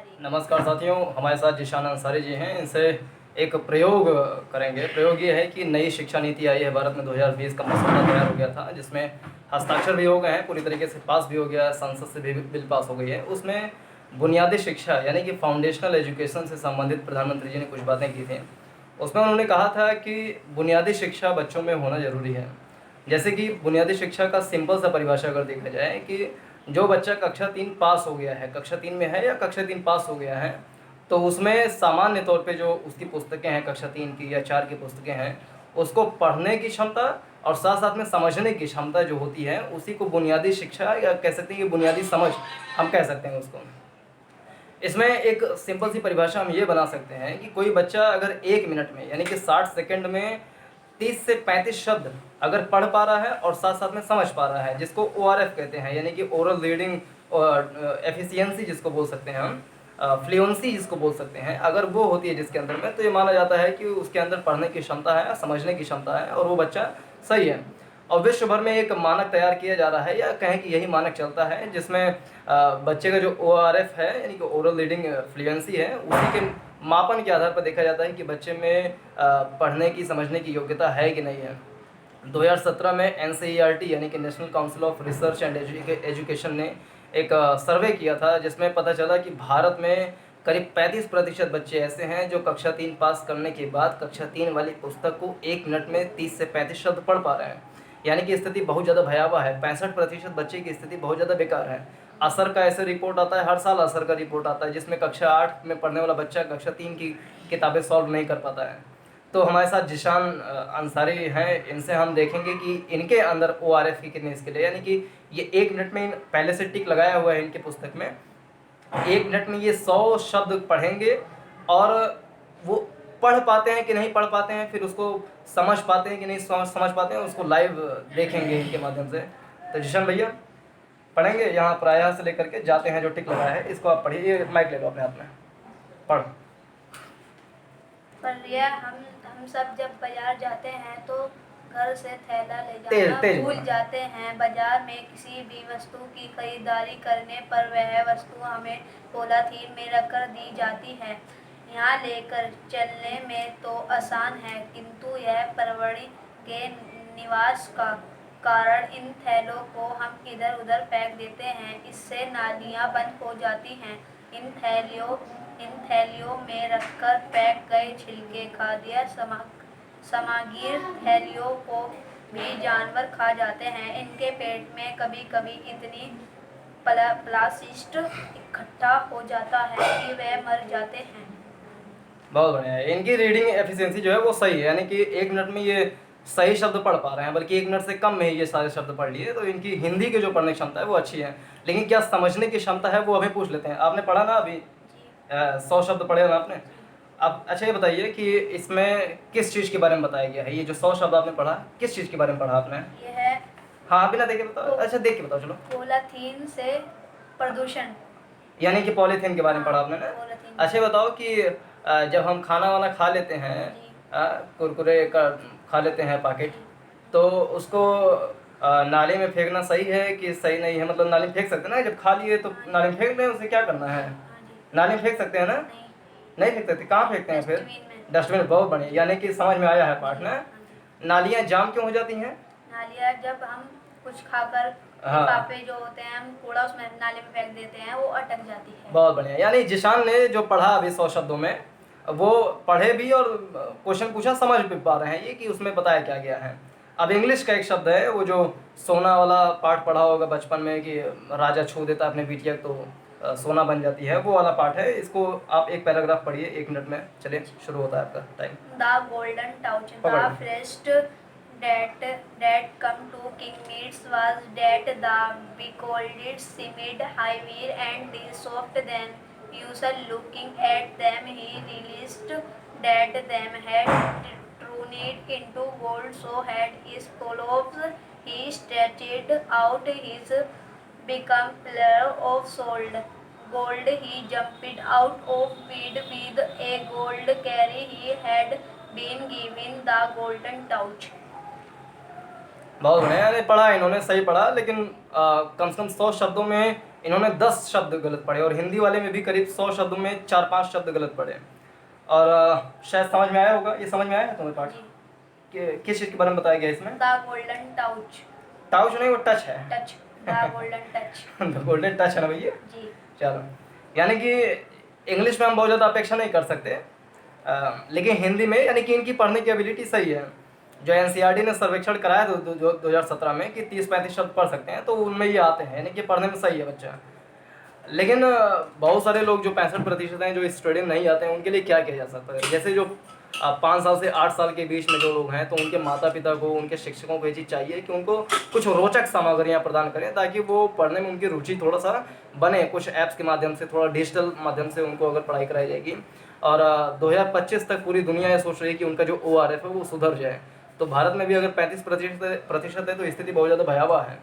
नमस्कार साथियों, हमारे साथ जिशान अंसारी जी हैं। इनसे एक प्रयोग करेंगे। प्रयोग ये है कि नई शिक्षा नीति आई है भारत में, 2020 का मसौदा तैयार हो गया था, जिसमें हस्ताक्षर भी हो गए हैं, पूरी तरीके से पास भी हो गया है, संसद से भी बिल पास हो गई है। उसमें बुनियादी शिक्षा यानी कि फाउंडेशनल एजुकेशन से संबंधित प्रधानमंत्री जी ने कुछ बातें की थी। उसमें उन्होंने कहा था कि बुनियादी शिक्षा बच्चों में होना ज़रूरी है। जैसे कि बुनियादी शिक्षा का सिंपल सा परिभाषा अगर देखा जाए कि जो बच्चा कक्षा 3 पास हो गया है, कक्षा 3 में है या कक्षा 3 पास हो गया है, तो उसमें सामान्य तौर पे जो उसकी पुस्तकें हैं, कक्षा 3 की या 4 की पुस्तकें हैं, उसको पढ़ने की क्षमता और साथ-साथ में समझने की क्षमता जो होती है, उसी को बुनियादी शिक्षा या कह सकते हैं कि बुनियादी समझ हम कह सकते हैं उसको। इसमें एक सिंपल सी परिभाषा हम ये बना सकते हैं कि कोई बच्चा अगर 1 मिनट में यानी कि 60 सेकंड में 30 से 35 शब्द अगर पढ़ पा रहा है और साथ-साथ में समझ पा रहा है, जिसको ओआरएफ कहते हैं, यानी कि ओरल रीडिंग एफिशिएंसी जिसको बोल सकते हैं हम, फ्लुएंसी जिसको बोल सकते हैं, अगर वो होती है जिसके अंदर में, तो ये माना जाता है कि उसके अंदर पढ़ने की क्षमता है, समझने की क्षमता है और वो बच्चा सही है। और विश्व भर में एक मानक तैयार किया जा रहा है, या कहें कि यही मानक चलता है, जिसमें बच्चे का जो ओआरएफ है यानी कि ओरल रीडिंग फ्लुएंसी है, उसी के मापन के आधार पर देखा जाता है कि बच्चे में पढ़ने की समझने की योग्यता है कि नहीं है। 2017 में एनसीईआरटी यानी कि national council of research and education ने एक सर्वे किया था, जिसमें पता चला कि भारत में करीब 35% बच्चे ऐसे हैं जो कक्षा 3 पास करने के बाद कक्षा 3 वाली पुस्तक को 1 मिनट में 30 से 35 शब्द पढ़ पा रहे हैं। यानी कि स्थिति बहुत ज़्यादा भयावह है। 65% बच्चे की स्थिति बहुत ज़्यादा बेकार है। असर का ऐसे रिपोर्ट आता है, हर साल असर का रिपोर्ट आता है, जिसमें कक्षा 8 में पढ़ने वाला बच्चा कक्षा 3 की किताबें सॉल्व नहीं कर पाता है। तो हमारे साथ जिशान अंसारी हैं, इनसे हम देखेंगे कि इनके अंदर ओआरएफ की कितनी स्किल है। यानी कि ये 1 मिनट में पहले से टिक लगाया हुआ है इनकी पुस्तक में, 1 मिनट में ये 100 शब्द पढ़ेंगे और वो पढ़ पाते हैं कि नहीं पढ़ पाते हैं, फिर उसको समझ पाते हैं कि नहीं समझ पाते हैं, उसको लाइव देखेंगे इनके माध्यम से। तो जिशान भैया पढ़ेंगे, यहाँ प्रायः से लेकर के जाते हैं जो टिक लगाया है, इसको आप पढ़िए। ये माइक ले लो अपने हाथ में, पढ़। पर यह हम सब जब बाजार जाते हैं तो घर से थैला ले तेज जाना भूल बोलना। जाते हैं। बाजार में किसी भी वस्तु की खरीदारी करने पर वह वस्तु हमें पॉलीथीन में रखकर दी जाती है। यहाँ लेकर चलने में तो आसान है, किंतु यह परवड़ी के निवास का कारण इन थैलों को हम इधर उधर फेंक देते हैं। इससे नालियाँ बंद हो जाती हैं। इन थैलियों में रखकर पैक गए छिलके, खाद्य सामग्री थैलियों को भी जानवर खा जाते हैं। इनके पेट में कभी कभी इतनी प्लास्टिक इकट्ठा हो जाता है कि वे मर जाते हैं। बहुत बढ़िया है। इनकी रीडिंग एफिशिएंसी जो है वो सही है, यानी कि 1 मिनट में ये सही शब्द पढ़ पा रहे हैं, बल्कि 1 मिनट से कम में ही ये सारे शब्द पढ़ लिए। तो इनकी हिंदी की जो पढ़ने की क्षमता है वो अच्छी है, लेकिन क्या समझने की क्षमता है वो अभी पूछ लेते हैं। आपने पढ़ा ना अभी, 100 शब्द पढ़े ना आपने। अब अच्छा ये बताइए कि इसमें किस चीज़ के बारे में बताया गया है? ये जो 100 शब्द आपने पढ़ा, किस चीज़ के बारे में पढ़ा आपने? ये है हाँ, बिना देखे बताओ। अच्छा, देख के बताओ चलो। पॉलीथीन से प्रदूषण, यानी कि पॉलीथीन के बारे में पढ़ा आपने ना। पॉलीथीन। अच्छा ये बताओ कि जब हम खाना वाना खा लेते हैं, कुरकुरे का खा लेते हैं पैकेट, तो उसको नाली में फेंकना सही है कि सही नहीं है? मतलब नाली में फेंक सकते हैं ना, जब खा लिए तो नाली में फेंक दें, उसे क्या करना है? नाली में फेंक सकते हैं ना? नहीं फेंक सकते, कहाँ फेंकते हैं फिर? डस्टबिन में। डस्टबिन। बहुत बढ़िया, यानी कि समझ में आया है पाठ ना। नालियाँ जाम क्यों हो जाती हैं? नालियाँ जब हम कुछ खाकर हाँ। लिफाफे जो होते हैं हम कूड़ा उसमें नाले में फेंक देते हैं, वो अटक जाती है। बहुत बढ़िया। यानी जिशान ने जो पढ़ा अभी 100 शब्दों में, वो पढ़े भी और क्वेश्चन पूछा, समझ भी पा रहे हैं ये कि उसमें बताया क्या गया है। अब इंग्लिश का एक शब्द है, वो जो सोना वाला पाठ पढ़ा होगा बचपन में कि राजा छू देता अपने बिटिया तो सोना बन जाती है, वो वाला पाठ है। इसको आप एक पैराग्राफ पढ़िए 1 मिनट में। चलिए, शुरू होता है आपका टाइम। द गोल्डन टाउच, पकड़। The first that come to King Meats was that the beholded seemed heavier and soft than usual. Looking at them, he realized that them had turned into gold. So had his follows. He stretched out his become pillar of sold gold. He jumped out of bed with a gold carry. He had been given the golden touch. बहुत बढ़िया, यानी पढ़ा इन्होंने, सही पढ़ा, लेकिन कम से कम 100 शब्दों में इन्होंने 10 शब्द गलत पढ़े और हिंदी वाले में भी करीब 100 शब्दों में 4-5 शब्द गलत पढ़े। और शायद समझ में आया होगा, ये समझ में आया है तुम्हें पाठ जी। कि किस चीज़ के बारे में बताया गया है इसमें? द गोल्डन टाउच, टाउच नहीं, वो टच है। Touch, the golden touch. The golden touch है ना भैया। जी। चलो, यानी कि इंग्लिश में हम बहुत ज़्यादा अपेक्षा नहीं कर सकते, लेकिन हिंदी में यानी कि इनकी पढ़ने की एबिलिटी सही है। जो एनसीईआरटी ने सर्वेक्षण कराया 2017 में कि 30-35 शब्द पढ़ सकते हैं, तो उनमें ये आते हैं, यानी कि पढ़ने में सही है बच्चा। लेकिन बहुत सारे लोग जो 65% हैं जो इस स्टेडियम नहीं आते हैं, उनके लिए क्या किया जा सकता है? जैसे जो 5 साल से 8 साल के बीच में जो लोग हैं, तो उनके माता पिता को, उनके शिक्षकों को ये चीज़ चाहिए कि उनको कुछ रोचक सामग्रियाँ प्रदान करें, ताकि वो पढ़ने में उनकी रुचि थोड़ा सा बने। कुछ ऐप्स के माध्यम से, थोड़ा डिजिटल माध्यम से उनको अगर पढ़ाई कराई जाएगी, और 2025 तक पूरी दुनिया ये सोच रही है कि उनका जो ORF है वो सुधर जाए। तो भारत में भी अगर 35% है तो स्थिति बहुत ज़्यादा भयावह है।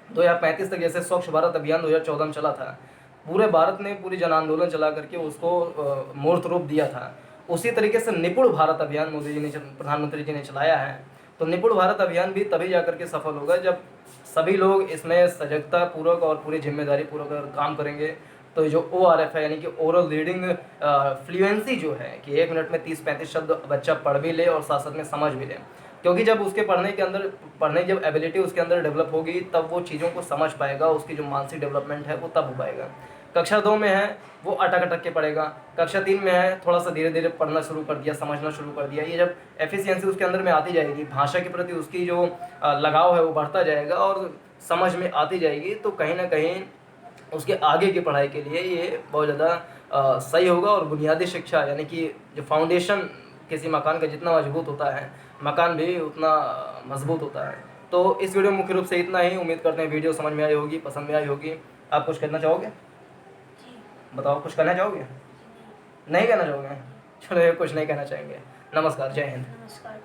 2035 तक जैसे स्वच्छ भारत अभियान 2014 में चला था, पूरे भारत ने पूरी जन आंदोलन चला करके उसको मूर्त रूप दिया था। उसी तरीके से निपुण भारत अभियान मोदी जी ने, प्रधानमंत्री जी ने चलाया है। तो निपुण भारत अभियान भी तभी जाकर के सफल होगा जब सभी लोग इसमें सजगता पूर्वक और पूरी जिम्मेदारी पूर्वक अगर काम करेंगे। तो ये जो ORF है, यानी कि ओरल रीडिंग फ्लुएंसी जो है, कि 1 मिनट में 30-35 शब्द बच्चा पढ़ भी ले और साथ साथ में समझ भी ले, क्योंकि जब उसके पढ़ने की जब एबिलिटी उसके अंदर डेवलप होगी, तब वो चीज़ों को समझ पाएगा। उसकी जो मानसिक डेवलपमेंट है वो तब हो पाएगा। कक्षा 2 में है वो अटक के पढ़ेगा, कक्षा 3 में है थोड़ा सा धीरे धीरे पढ़ना शुरू कर दिया, समझना शुरू कर दिया। ये जब एफिशिएंसी उसके अंदर में आती जाएगी, भाषा के प्रति उसकी जो लगाव है वो बढ़ता जाएगा और समझ में आती जाएगी, तो कहीं ना कहीं उसके आगे की पढ़ाई के लिए ये बहुत ज़्यादा सही होगा। और बुनियादी शिक्षा, यानी कि जो फाउंडेशन किसी मकान का जितना मजबूत होता है, मकान भी उतना मजबूत होता है। तो इस वीडियो में मुख्य रूप से इतना ही। उम्मीद करते हैं वीडियो समझ में आई होगी, पसंद में आई होगी। आप कुछ कहना चाहोगे? जी। बताओ, कुछ कहना चाहोगे? नहीं कहना चाहोगे? चलो, कुछ नहीं कहना चाहेंगे। नमस्कार, जय हिंद। नमस्कार।